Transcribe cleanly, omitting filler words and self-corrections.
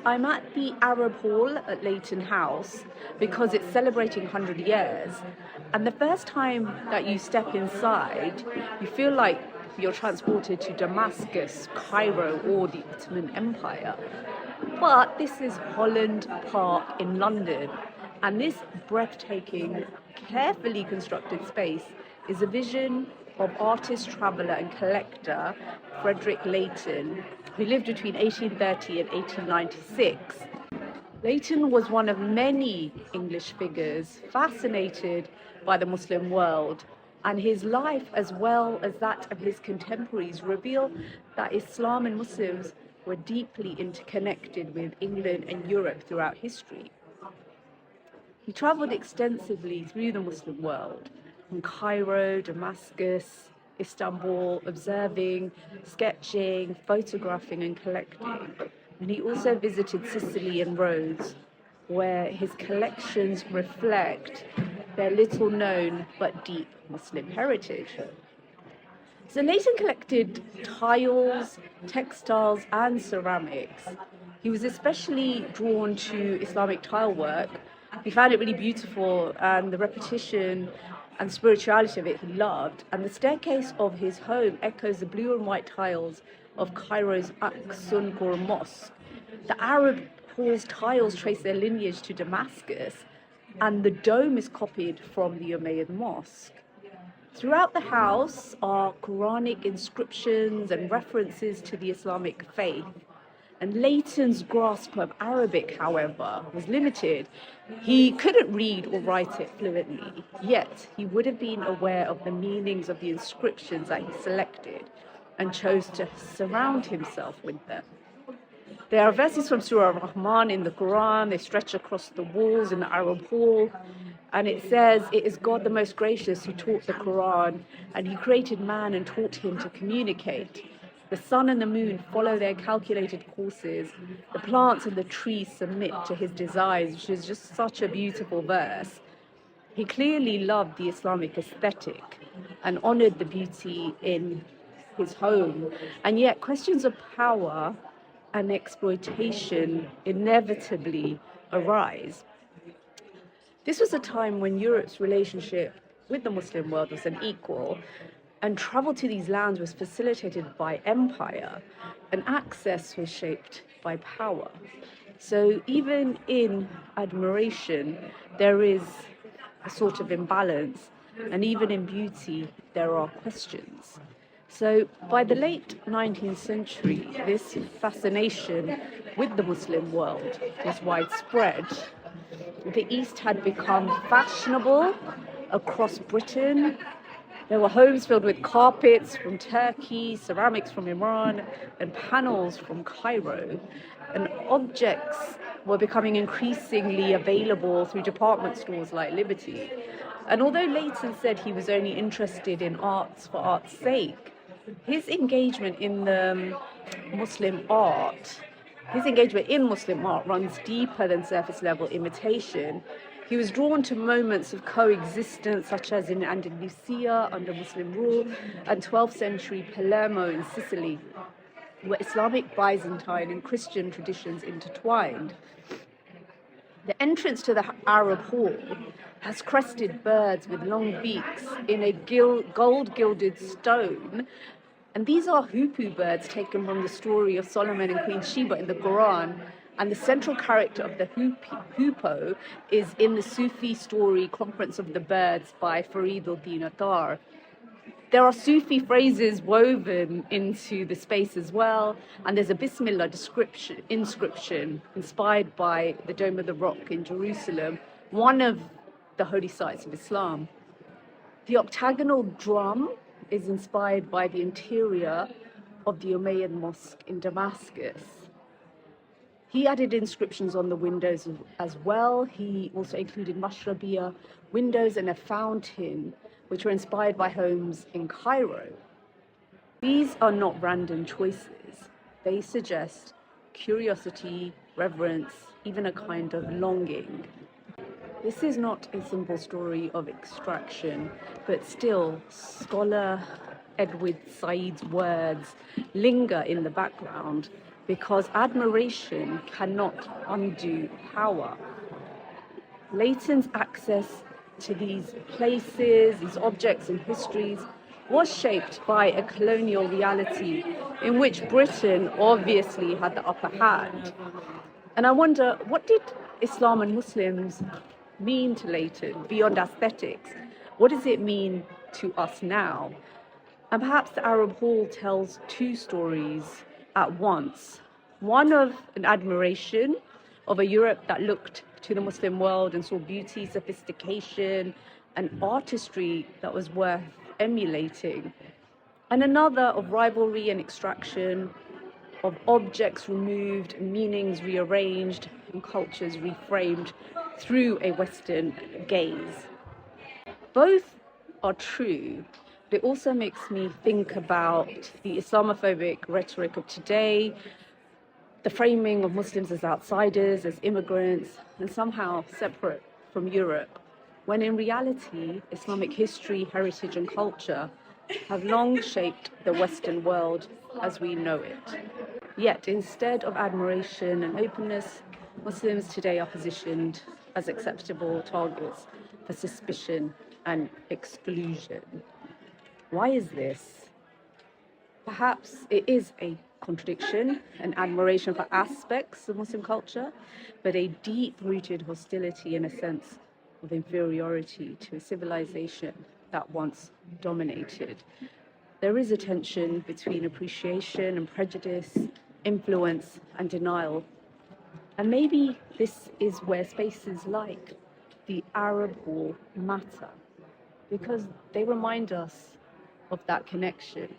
I'm at the Arab Hall at Leighton House because it's celebrating 100 years. And the first time that you step inside, you feel like you're transported to Damascus, Cairo, or the Ottoman Empire. But this is Holland Park in London, and this breathtaking, carefully constructed space is a vision of artist, traveller and collector Frederic Leighton, who lived between 1830 and 1896. Leighton was one of many English figures fascinated by the Muslim world, and his life, as well as that of his contemporaries, reveal that Islam and Muslims were deeply interconnected with England and Europe throughout history. He travelled extensively through the Muslim world, from Cairo, Damascus, Istanbul, observing, sketching, photographing and collecting. And he also visited Sicily and Rhodes, where his collections reflect their little known but deep Muslim heritage. So Leighton collected tiles, textiles and ceramics. He was especially drawn to Islamic tile work. He found it really beautiful, and the repetition and spirituality of it he loved. And the staircase of his home echoes the blue and white tiles of Cairo's Aqsa Mosque. The Arab Hall's tiles trace their lineage to Damascus, and the dome is copied from the Umayyad Mosque. Throughout the house are Quranic inscriptions and references to the Islamic faith. And Leighton's grasp of Arabic, however, was limited. He couldn't read or write it fluently, yet he would have been aware of the meanings of the inscriptions that he selected and chose to surround himself with them. There are verses from Surah Ar-Rahman in the Quran. They stretch across the walls in the Arab Hall. And it says, "It is God the most gracious who taught the Quran, and he created man and taught him to communicate. The sun and the moon follow their calculated courses. The plants and the trees submit to his desires," which is just such a beautiful verse. He clearly loved the Islamic aesthetic and honored the beauty in his home. And yet questions of power and exploitation inevitably arise. This was a time when Europe's relationship with the Muslim world was unequal, and travel to these lands was facilitated by empire, and access was shaped by power. So even in admiration, there is a sort of imbalance, and even in beauty, there are questions. So by the late 19th century, this fascination with the Muslim world was widespread. The East had become fashionable across Britain. There were homes filled with carpets from Turkey, ceramics from Iran, and panels from Cairo. And objects were becoming increasingly available through department stores like Liberty. And although Leighton said he was only interested in arts for art's sake, his engagement in Muslim art runs deeper than surface level imitation. He was drawn to moments of coexistence, such as in Andalusia under Muslim rule and 12th century Palermo in Sicily, where Islamic, Byzantine and Christian traditions intertwined. The entrance to the Arab Hall has crested birds with long beaks in a gold-gilded stone. And these are hoopoe birds taken from the story of Solomon and Queen Sheba in the Quran. And the central character of the hoopoe is in the Sufi story Conference of the Birds by Farid al-Din Attar. There are Sufi phrases woven into the space as well, and there's a Bismillah inscription inspired by the Dome of the Rock in Jerusalem, one of the holy sites of Islam. The octagonal drum is inspired by the interior of the Umayyad Mosque in Damascus. He added inscriptions on the windows as well. He also included mashrabiyah windows and a fountain, which were inspired by homes in Cairo. These are not random choices. They suggest curiosity, reverence, even a kind of longing. This is not a simple story of extraction, but still, scholar Edward Said's words linger in the background because admiration cannot undo power. Leighton's access to these places, these objects and histories, was shaped by a colonial reality in which Britain obviously had the upper hand. And I wonder, what did Islam and Muslims mean to Leighton beyond aesthetics? What does it mean to us now? And perhaps the Arab Hall tells two stories at once. One of an admiration of a Europe that looked to the Muslim world and saw beauty, sophistication, and artistry that was worth emulating. And another of rivalry and extraction, of objects removed, meanings rearranged, and cultures reframed through a Western gaze. Both are true, but it also makes me think about the Islamophobic rhetoric of today, the framing of Muslims as outsiders, as immigrants, and somehow separate from Europe, when in reality, Islamic history, heritage, and culture have long shaped the Western world as we know it. Yet, instead of admiration and openness, Muslims today are positioned as acceptable targets for suspicion and exclusion. Why is this? Perhaps it is a contradiction, an admiration for aspects of Muslim culture, but a deep-rooted hostility and a sense of inferiority to a civilization that once dominated. There is a tension between appreciation and prejudice, influence and denial. And maybe this is where spaces like the Arab Hall matter, because they remind us of that connection.